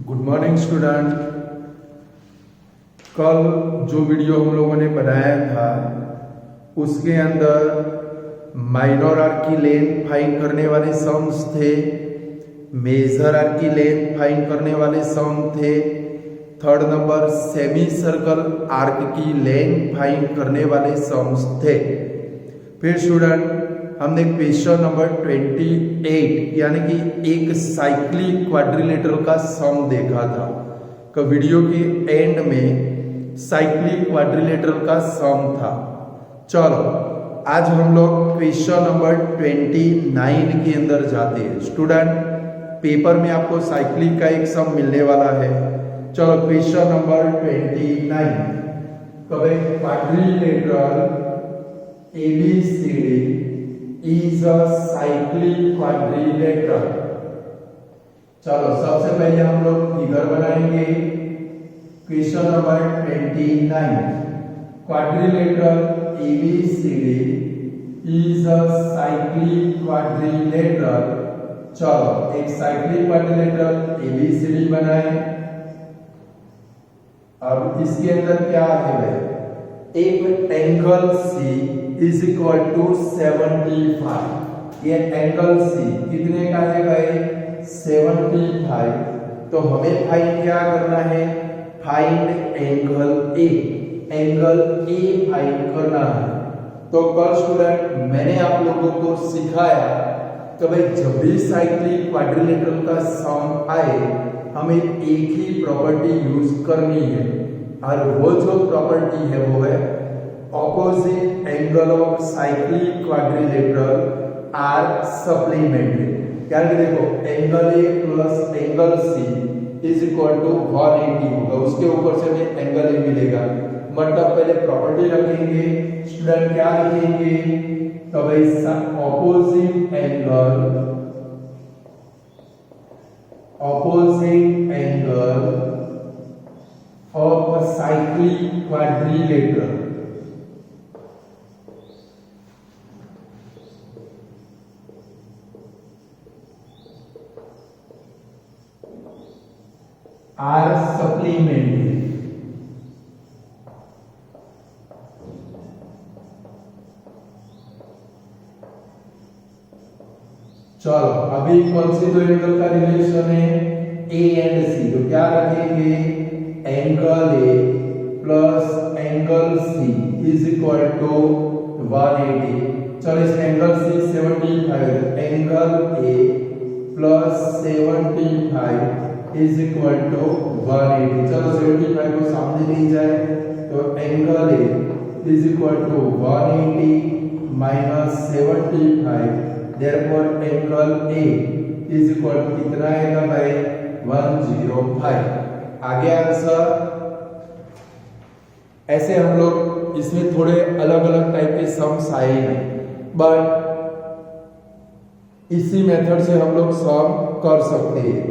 Good morning student. कल जो video हम लोगों ने बनाया था उसके अंदर माइनर आर्क की लेंथ फाइंड करने वाले सम्स थे, मेजर आर्क की लेंथ फाइंड करने वाले सम थे। Third number semi circle arc की लेंथ फाइंड करने वाले सम्स थे। फिर स्टूडेंट हमने क्वेश्चन नंबर 28 यानी कि एक साइक्लिक क्वाड्रिलेटरल का सम देखा था। तो वीडियो के एंड में साइक्लिक क्वाड्रिलेटरल का सम था। चलो आज हम लोग क्वेश्चन नंबर 29 के अंदर जाते हैं। स्टूडेंट पेपर में आपको साइक्लिक का एक सम मिलने वाला है। चलो question number 29 quadrilateral ABCD is a cyclic quadrilateral। चलो सबसे पहले हम लोग फिगर बनाएंगे। Question number 29 quadrilateral ABCD is a cyclic quadrilateral। चलो एक साइक्लिक क्वाड्रिलेटरल ABCD बनाए। अब इसके अंदर क्या है भाई, एक angle C is equal to 75। ये एंगल C कितने का है भाई, 75। तो हमें फाइंड क्या करना है, find angle A। Angle A find करना है। तो कल स्टूडेंट मैंने आप लोगों को सिखाया कि भाई जब भी साइक्लिक क्वाड्रिलेटरल का सम आए हमें एक ही प्रॉपर्टी यूज करनी है, और वो जो प्रॉपर्टी है वो है opposite angle of cyclic quadrilateral are supplementary। क्या देखो angle A plus angle C is equal to 180 होगा, उसके ऊपर से हमें एंगल A मिलेगा। मतलब पहले प्रॉपर्टी रखेंगे स्टूडेंट, क्या लिखेंगे तो भाई opposite angle of a cyclic quadrilateral are supplementary। चलो अभी कौन सी दो एंगल का रिलेशन है, A एंड C। तो क्या रखेंगे, angle A plus angle C is equal to 180। चलो इस angle C 75, angle A plus 75 is equal to 180। चलो 75 को सामने ले जाए तो angle A is equal to 180 minus 75। Therefore angle A is equal to कितना आएगा भाई, 105। आगे आंसर। ऐसे हम लोग इसमें थोड़े अलग अलग टाइप के सम्स आए हैं, बट इसी मेथड से हम लोग सम कर सकते हैं।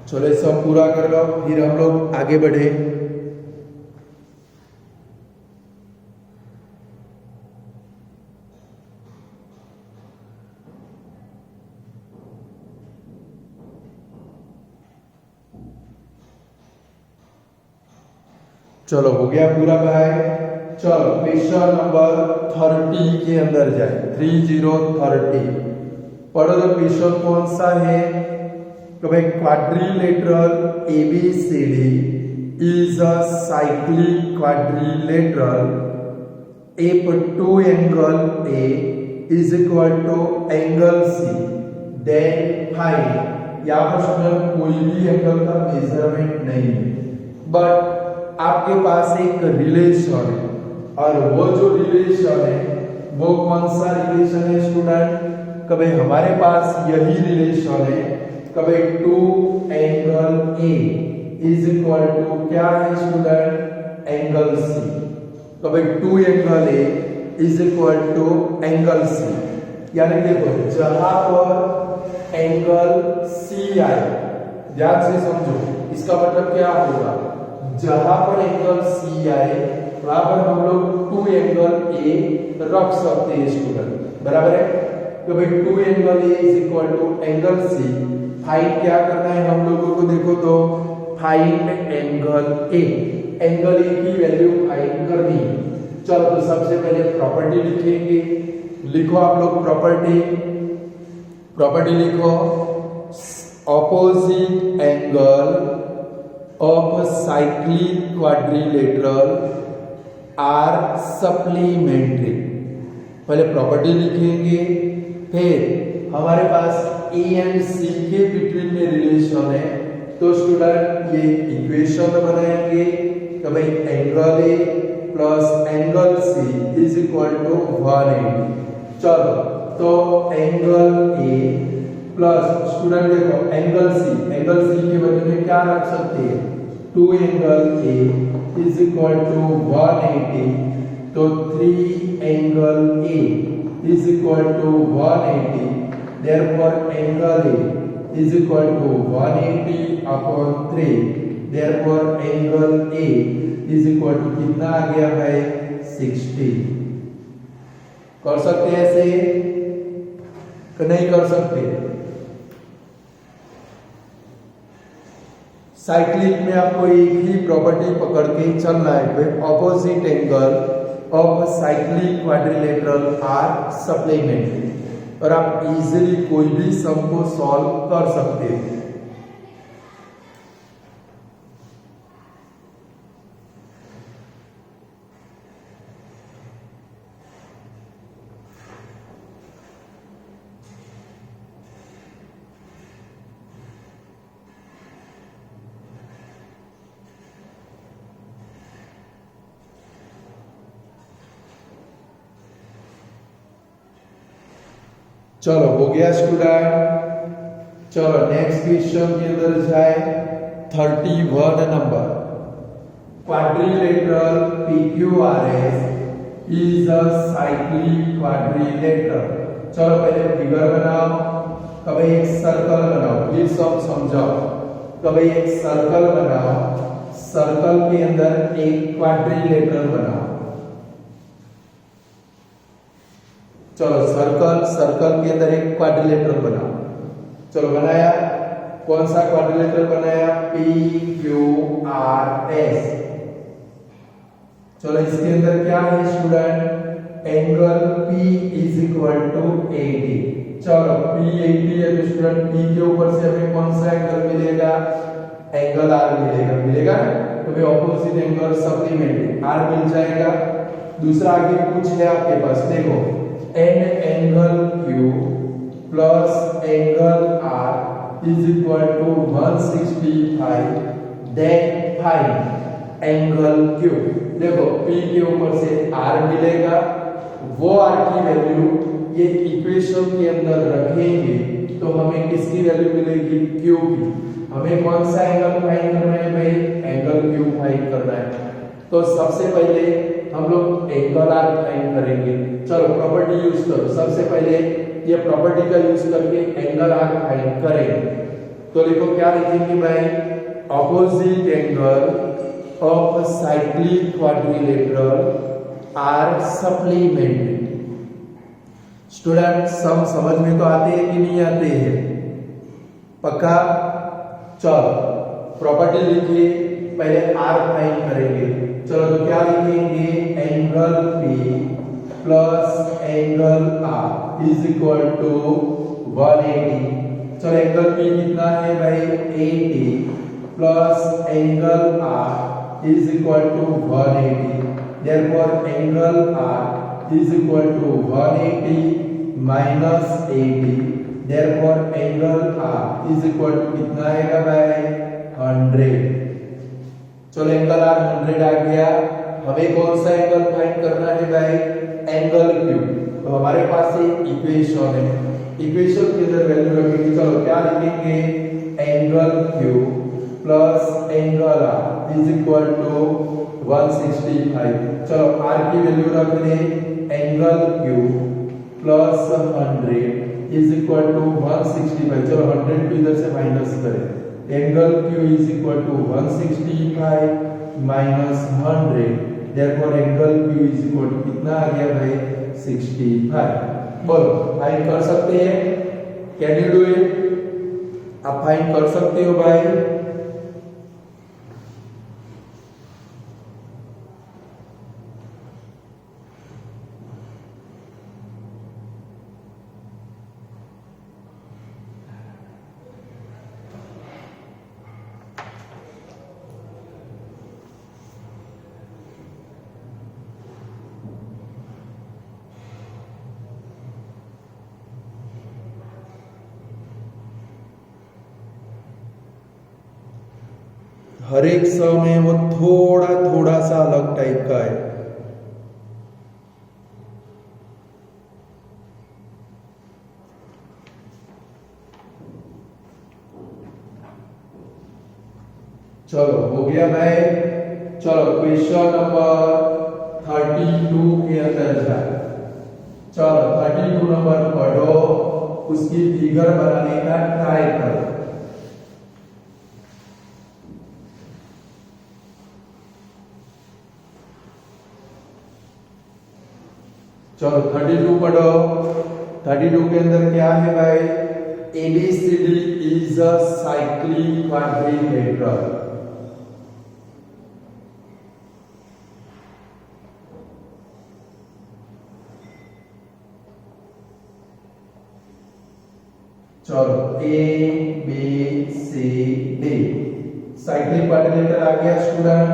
चलो सब पूरा कर लो फिर हम लोग आगे बढ़े। चलो हो गया पूरा भाई। चलो क्वेश्चन नंबर 30 के अंदर जाए। 30 पढ़ो तो क्वेश्चन कौन सा है, तो भाई quadrilateral ABCD is a cyclic quadrilateral if two angle A is equal to angle C then find। यहाँ पर स्टूडेंट कोई भी एंगल का मेजरमेंट नहीं है, बट आपके पास एक रिलेशन है, और वो जो रिलेशन है वो कौन सा रिलेशन है स्टूडेंट, कभी हमारे पास यही रिलेशन है। कभी 2 angle A is equal to क्या है स्टूडेंट, एंगल C। कभी 2 angle A is equal to angle C। यानी देखो जहां पर एंगल C आए, ध्यान से समझो, इसका मतलब क्या होगा, जहां पर एंगल C आए वहां पर हम लोग 2 एंगल ए रख सकते हैं स्टूडेंट, बराबर है। तो भाई 2 angle A is equal to angle C. Find क्या करना है हम लोगों को, देखो तो find angle A, angle A की वैल्यू फाइंड करनी है। चलो तो सबसे पहले प्रॉपर्टी लिखेंगे, लिखो आप लोग प्रॉपर्टी, प्रॉपर्टी लिखो, opposite angle of cyclic quadrilateral are supplementary. पहले प्रॉपर्टी लिखेंगे, फिर हमारे पास ए एंड सी के बिटवीन में रिलेशन है, तो स्टूडेंट ये इक्वेशन बनाएंगे। तो भाई angle A plus angle C is equal to 180। चलो तो एंगल ए प्लस स्टूडेंट देखो एंगल सी की वैल्यू में क्या रख सकते हैं, 2 angle A is equal to 180। तो 3 angle A is equal to 180, therefore angle A is equal to 180 upon 3, therefore angle A is equal to कितना आ गया भाई 60। कर सकते हैं ऐसे कि नहीं कर सकते? साइक्लिक में आपको एक ही प्रॉपर्टी पकड़ के चलना है, opposite angle of cyclic quadrilateral are supplementary, और आप इजीली कोई भी सम को सॉल्व कर सकते हैं। चलो हो गया स्टूडेंट। चलो नेक्स्ट क्वेश्चन के अंदर जाए, 31 number, quadrilateral PQRS is a cyclic quadrilateral. चलो पहले फिगर बनाओ, कभी एक सर्कल बनाओ, ये सब समझाओ। कभी एक सर्कल बनाओ, सर्कल के अंदर एक क्वाड्रिलेटरल बनाओ। चलो सर्कल के अंदर एक क्वाड्रिलेटरल बनाओ। चलो बनाया, कौन सा क्वाड्रिलेटरल बनाया, PQRS। चलो इसके अंदर क्या है student, angle P is equal to 80। चलो P 80 है तो स्टूडेंट P के ऊपर से हमें कौन सा एंगल मिलेगा, एंगल R मिलेगा तो भाई ऑपोजिट एंगल सप्लीमेंट्री R मिल जाएगा। दूसरा आगे कुछ है आपके पास, देखो an angle Q plus angle R is equal to 165, then find angle Q। देखो P के ऊपर से R मिलेगा, वो R की वैल्यू ये इक्वेशन के अंदर रखेंगे तो हमें किसकी वैल्यू मिलेगी, Q की। हमें कौन सा एंगल फाइंड करना है भाई, एंगल Q फाइंड करना है। तो सबसे पहले हम लोग एंगल R फाइंड करेंगे। चलो प्रॉपर्टी यूज करो, सबसे पहले ये प्रॉपर्टी का यूज करके एंगल R फाइंड करेंगे। तो देखो क्या लिखेंगे भाई, opposite angle of cyclic quadrilateral are supplementary. Student सम समझ में तो आते हैं कि नहीं आते हैं, पक्का? चलो प्रॉपर्टी लिखिए, पहले R फाइंड करेंगे। चलो तो क्या लिखेंगे, angle P plus angle R is equal to 180। चलो एंगल P कितना है भाई 80 plus angle R is equal to 180, therefore angle R is equal to 180 minus 80, therefore angle R is equal to कितना आएगा भाई 100। चलो एंगल R 100 आ गया। हमें कौन सा एंगल फाइंड करना है भाई, एंगल Q। तो हमारे पास ये इक्वेशन है, इक्वेशन के अंदर वैल्यू रखेंगे। चलो क्या लिखेंगे, angle Q plus angle R is equal to 165। चलो R की वैल्यू रख दें, angle Q plus 100 is equal to 165। चलो 100 को इधर से माइनस करें, angle Q is equal to 165 minus 100 therefore angle Q is equal to कितना आ गया भाई 65। बोलो फाइंड कर सकते हैं, कैन यू डू इट? आप फाइंड कर सकते हो भाई? हर एक समय वो थोड़ा थोड़ा सा अलग टाइप का है। चलो हो गया भाई। चलो क्वेश्चन नंबर 32 के अंदर जाए। चलो 32 नंबर पढ़ो, उसकी फिगर बनाने का ट्राई करो। चलो 32 पढ़ो। 32 के अंदर क्या है भाई? ABCD is a cyclic quadrilateral. चलो ABCD साइक्लिक क्वाड्रिलेटरल आ गया स्टूडेंट।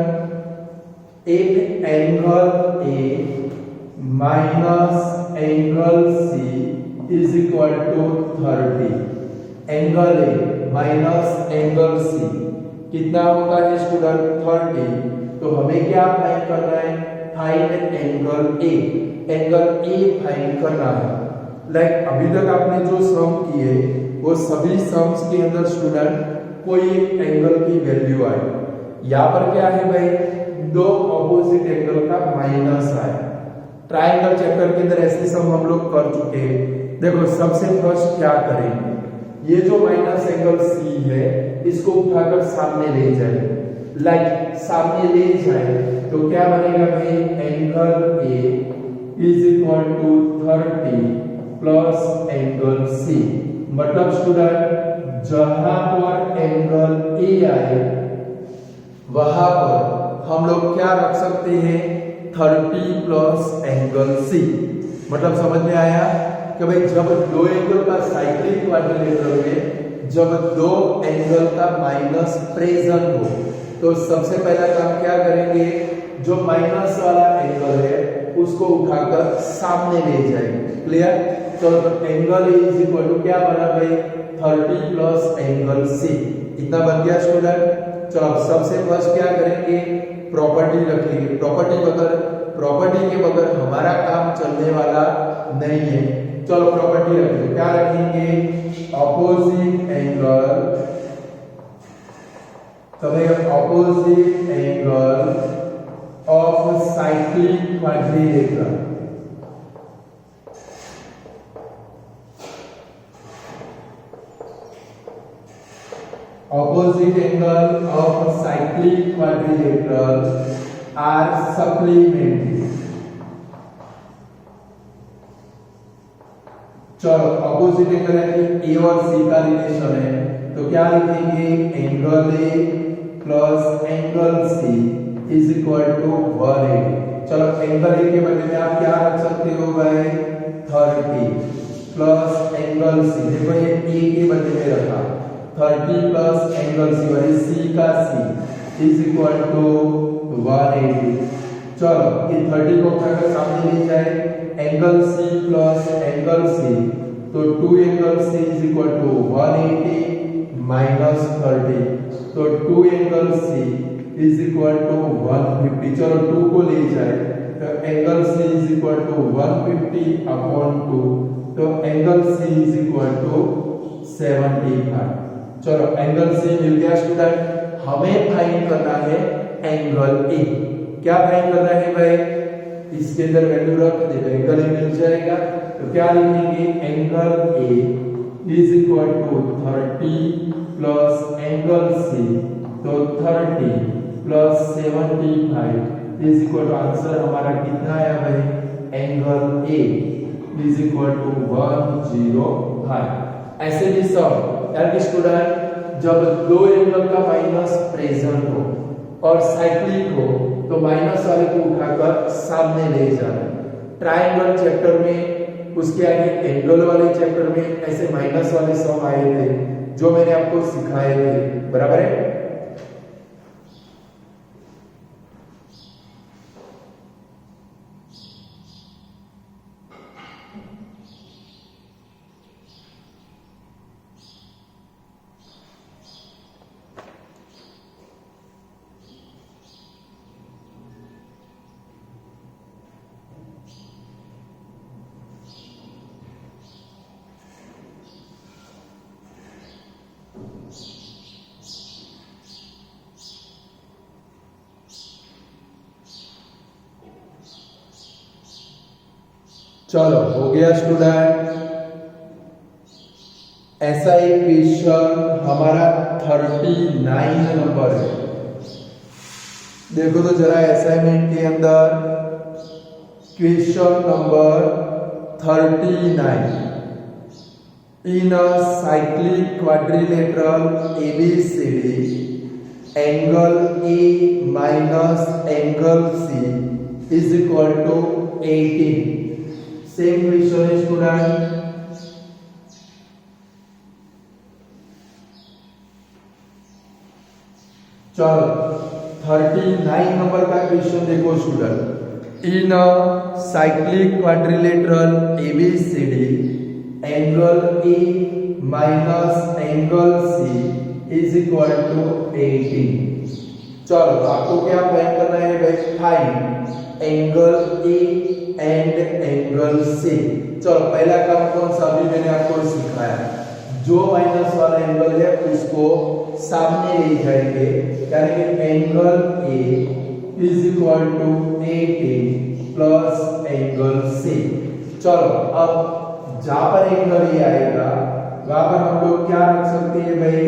एक angle A minus angle C is equal to 30। Angle A minus angle C कितना होता है स्टूडेंट? 30। तो हमें क्या फाइंड करना है? Find angle A। Angle A find करना है। लाइक अभी तक आपने जो सम किए वो सभी सम्स के अंदर स्टूडेंट कोई एक एंगल की वैल्यू आई। यहाँ पर क्या है भाई? दो ऑपोजिट एंगल का माइनस आया। ट्रायंगल चैप्टर के अंदर ऐसे सम हम लोग कर चुके हैं। देखो सबसे फर्स्ट क्या करेंगे, ये जो माइनस एंगल C है इसको उठाकर सामने ले जाए। लाइक सामने ले जाए तो क्या बनेगा भाई? Angle A is equal to 30 plus angle C। मतलब स्टूडेंट जहां पर एंगल A आए वहां पर हम लोग क्या रख सकते हैं? 30 प्लस एंगल C। मतलब समझ में आया कि भाई जब दो एंगल का साइक्लिक क्वाड्रिलेटरल में जब दो एंगल का माइनस प्रेजेंट हो तो सबसे पहला काम क्या करेंगे? जो माइनस वाला एंगल है उसको उठाकर सामने ले जाएंगे। क्लियर? तो angle A is equal to क्या बना भाई? 30 प्लस एंगल C। इतना बन गया स्टूडेंट। चलो सबसे फर्स्ट क्या करेंगे? प्रॉपर्टी रखेंगे। प्रॉपर्टी के बगैर हमारा काम चलने वाला नहीं है। चलो प्रॉपर्टी रखेंगे। क्या रखेंगे? Opposite angle. तो भाई opposite angle of cyclic quadrilateral. Opposite angle of cyclic quadrilaterals are supplementary। चलो ऑपोजिट एंगल है कि A और C का रिलेशन है तो क्या लिखेंगे? Angle A plus angle C is equal to 180। चलो एंगल A के बदले में आप क्या रख सकते हो भाई? 30 प्लस एंगल C। देखो ये A के बदले में रखा 30 प्लस एंगल C वही C का C इज इक्वल टू 180। चलो ये 30 को उठाकर सामने ले जाए। Angle C plus angle C तो 2 angle C is equal to 180 minus 30 तो 2 angle C is equal to 150। चलो 2 को ले जाए तो angle C is equal to 150 upon 2 तो angle C is equal to 75। चलो एंगल C मिल गया स्टूडेंट। हमें फाइंड करना है एंगल A। क्या फाइंड करना है भाई? इसके अंदर वैल्यू रख दे तो एंगल A मिल जाएगा। तो क्या लिखेंगे? Angle A is equal to 30 plus angle C तो 30 plus 75 is equal to answer हमारा कितना आया भाई, angle A is equal to 105। ऐसे भी सब यार कि स्टूडेंट जब दो एंगल का माइनस प्रेजेंट हो और साइक्लिक हो तो माइनस वाले को उठाकर सामने ले जाना। ट्रायंगल चैप्टर में, उसके आगे एंगल वाले चैप्टर में ऐसे माइनस वाले सम आए थे जो मैंने आपको सिखाए थे, बराबर है। चलो हो गया स्टूडेंट। ऐसा एक क्वेश्चन हमारा 39 नंबर है। देखो तो जरा असाइनमेंट के अंदर question number 39। In a cyclic quadrilateral ABCD angle A minus angle C is equal to 18। Same question है स्टूडेंट। चलो 39 नंबर का क्वेश्चन देखो student. In a cyclic quadrilateral ABCD angle A minus angle C is equal to 18। चलो आपको क्या find करना है भाई, find angle A and angle C। चलो पहला काम कौन सा, अभी मैंने आपको सिखाया, जो माइनस वाला एंगल है उसको सामने ले जाएंगे, यानी कि angle A is equal to 18 plus angle C। चलो अब जहां पर एंगल A आएगा वहां पर हम लोग क्या रख सकते हैं भाई,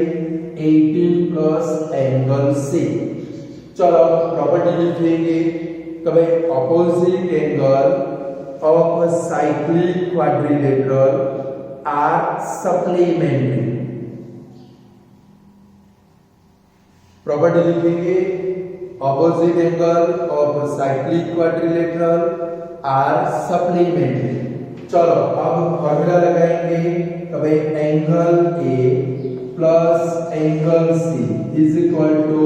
18 प्लस एंगल C। चलो प्रॉपर्टी लिखेंगे तो भाई opposite angle of a cyclic quadrilateral are supplementary. Property लिखेंगे opposite angle of a cyclic quadrilateral are supplementary. चलो अब फॉर्मूला लगाएंगे तो भाई angle A plus angle C is equal to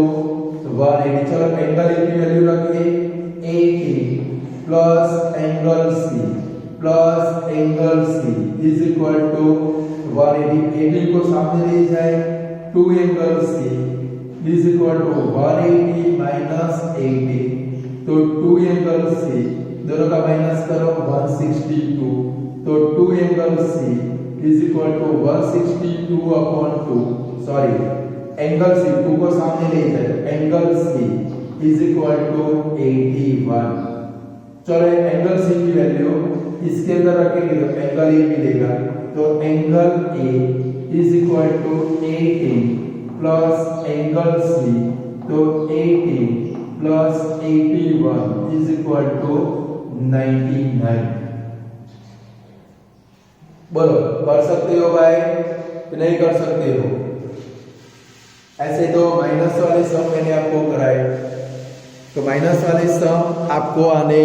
180। चलो एंगल A की वैल्यू रखिए 80 plus angle C plus angle C is equal to 180। 80 को सामने ले जाए, 2 angle C is equal to 180 minus 80, तो 2 एंगल C दोनों का माइनस करो 162, तो 2 angle C is equal to 162/2। Sorry angle C 2 को सामने ले जाए, angle C is equal to 81। चलो एंगल C की वैल्यू इसके अंदर रखेंगे तो एंगल A मिलेगा, तो angle A is equal to 18 plus angle C, तो 18 प्लस 81 इज इक्वल टू 99। बोलो कर सकते हो भाई कि नहीं कर सकते हो? ऐसे तो माइनस वाले सम मैंने आपको कराए, तो माइनस वाले सम आपको आने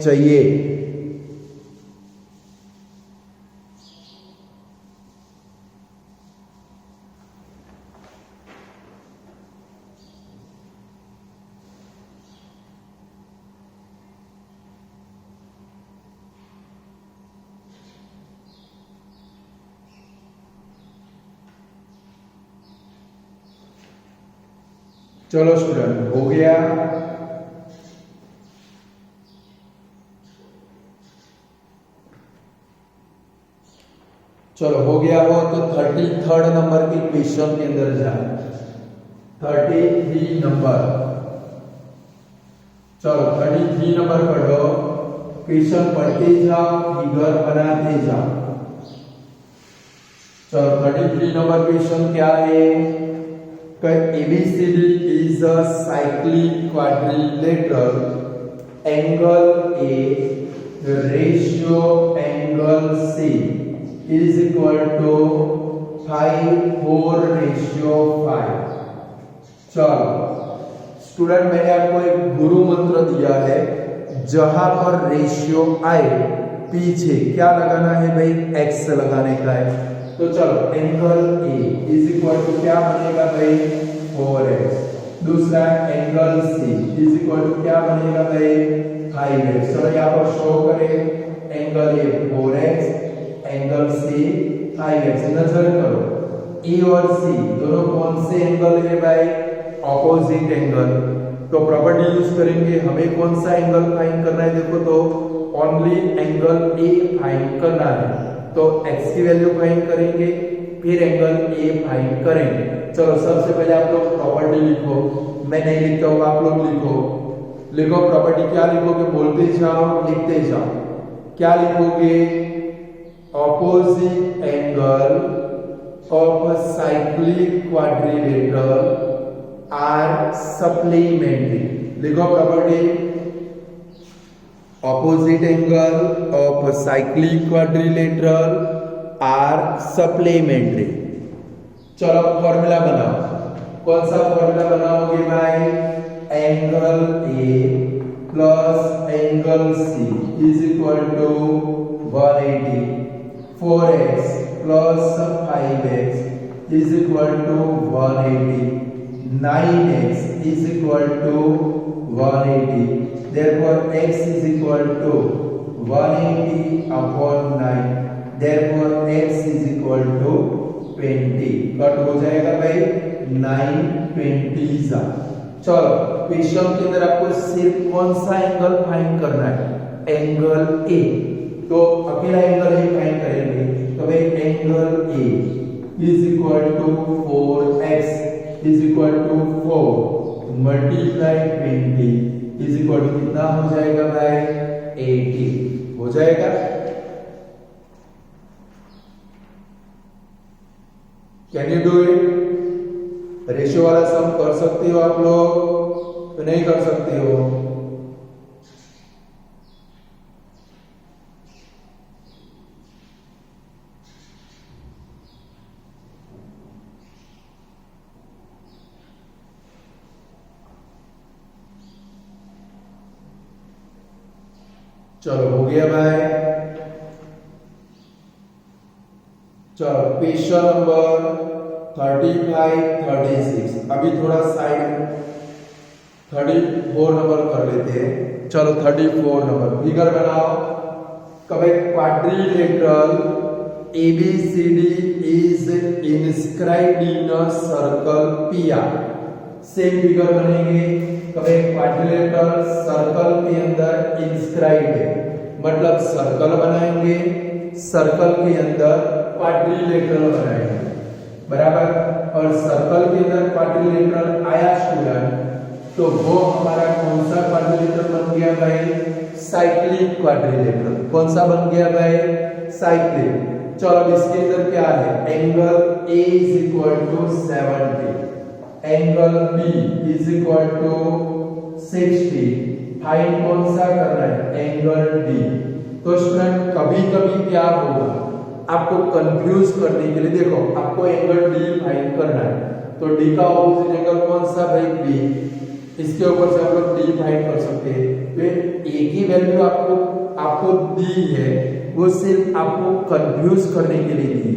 चाहिए। चलो स्टूडेंट हो गया। चलो हो गया हो तो 33rd नंबर के क्वेश्चन के अंदर जाए। 33 नंबर, चलो 33 नंबर पढ़ो, क्वेश्चन पढ़ते जाओ, फिगर बनाते जाओ। चलो 33 नंबर क्वेश्चन क्या है? ABCD is a cyclic quadrilateral angle A ratio angle C is equal to 5:4:5। चलो स्टूडेंट, मैंने आपको एक गुरु मंत्र दिया है, जहां पर रेशियो आए पीछे क्या लगाना है भाई, एक्स लगाने का है। तो चलो angle A is equal to क्या बनेगा भाई, 4x। दूसरा angle C is equal to क्या बनेगा भाई, 5x। चलो यहाँ पर शो करें, angle A 4x, angle C 5x। नजर करो, ए और सी दोनों कौन से एंगल है भाई, ऑपोजिट एंगल। तो प्रॉपर्टी यूज करेंगे, हमें कौन सा एंगल फाइंड करना है, देखो तो ओनली एंगल ए फाइंड करना है। तो x की वैल्यू फाइंड करेंगे, फिर एंगल ए फाइंड करेंगे। चलो सबसे पहले आप लोग प्रॉपर्टी लिखो, मैं नहीं लिखता हूँ, आप लोग लिखो। लिखो प्रॉपर्टी, क्या लिखोगे, बोलते जाओ लिखते जाओ। क्या लिखोगे, opposite angle of cyclic quadrilateral are supplementary. लिखो property, opposite angle of cyclic quadrilateral are supplementary. चलो फॉर्मूला बनाओ, कौन सा फॉर्मूला बनाओगे भाई, angle A plus angle C is equal to 180, 4x plus 5x is equal to 180, 9x is equal to 180. Therefore, x is equal to 180 upon 9. Therefore, x is equal to 20. Cut हो जाएगा भाई 9/20। चलो question के अंदर आपको सिर्फ कौन सा एंगल फाइंड करना है, एंगल ए। तो अकेला एंगल ही फाइंड करेंगे। तो भाई angle A is equal to 4x is equal to 4 multiply 20 is equal to कितना हो जाएगा भाई, 80 हो जाएगा। Can you do it? Ratio वाला सम कर सकते हो आप लोग, तो नहीं कर सकते हो। चलो हो गया भाई। चलो क्वेश्चन नंबर 35, 36। अभी थोड़ा साइड 34 नंबर कर लेते हैं। चलो 34 नंबर, फिगर बनाओ। कभी quadrilateral ABCD is inscribed in a circle PR। Same figure बनेंगे। कभी क्वाड्रिलेटरल सर्कल के अंदर इंस्क्राइब्ड है, मतलब सर्कल बनाएंगे, सर्कल के अंदर क्वाड्रिलेटरल बनाएंगे, बराबर। और सर्कल के अंदर क्वाड्रिलेटरल आया स्टूडेंट, तो वो हमारा कौन सा क्वाड्रिलेटरल बन गया भाई, साइक्लिक क्वाड्रिलेटरल। कौन सा बन गया भाई, साइक्लिक। चलो अब इसके अंदर क्या है, angle A is equal to 70, angle B is equal to 60। Find कौन सा करना है, एंगल D। तो स्टूडेंट कभी कभी क्या होगा, आपको कंफ्यूज करने के लिए, देखो आपको एंगल D फाइंड करना है, तो D का ऑपोजिट एंगल कौन सा भाई, B। इसके ऊपर से आप लोग D फाइंड कर सकते हैं। फिर A की वैल्यू आपको दी है, वो सिर्फ आपको कंफ्यूज करने के लिए दी है।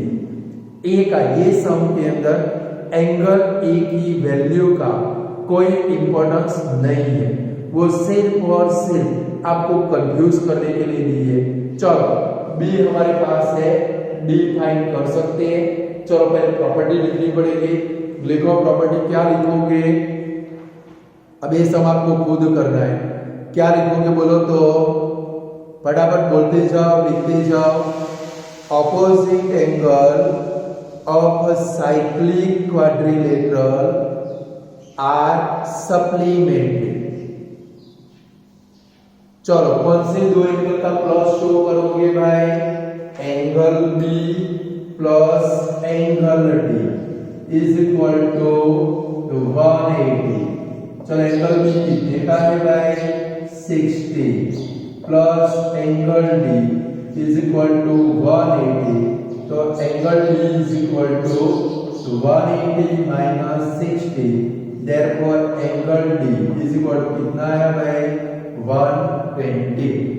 A का ये सम के अंदर एंगल A की वैल्यू का कोई इंपॉर्टेंस नहीं है, वो सिर्फ और सिर्फ आपको कंफ्यूज करने के लिए दी है। चलो B हमारे पास है, D फाइंड कर सकते हैं। चलो पहले प्रॉपर्टी लिखनी पड़ेगी। लिखो प्रॉपर्टी, क्या लिखोगे, अब ये सब आपको खुद करना है। क्या लिखोगे बोलो तो, फटाफट बोलते जाओ लिखते जाओ। Opposite angle of cyclic quadrilateral are supplementary. चलो कौन से दो एंगल का प्लस शो करोगे भाई, angle B plus angle D is equal to 180। चलो एंगल B कितने का है भाई, 60 plus angle D is equal to 180, तो angle D is equal to 180 minus 60, therefore angle D is equal to कितना है भाई 120।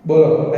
बोलो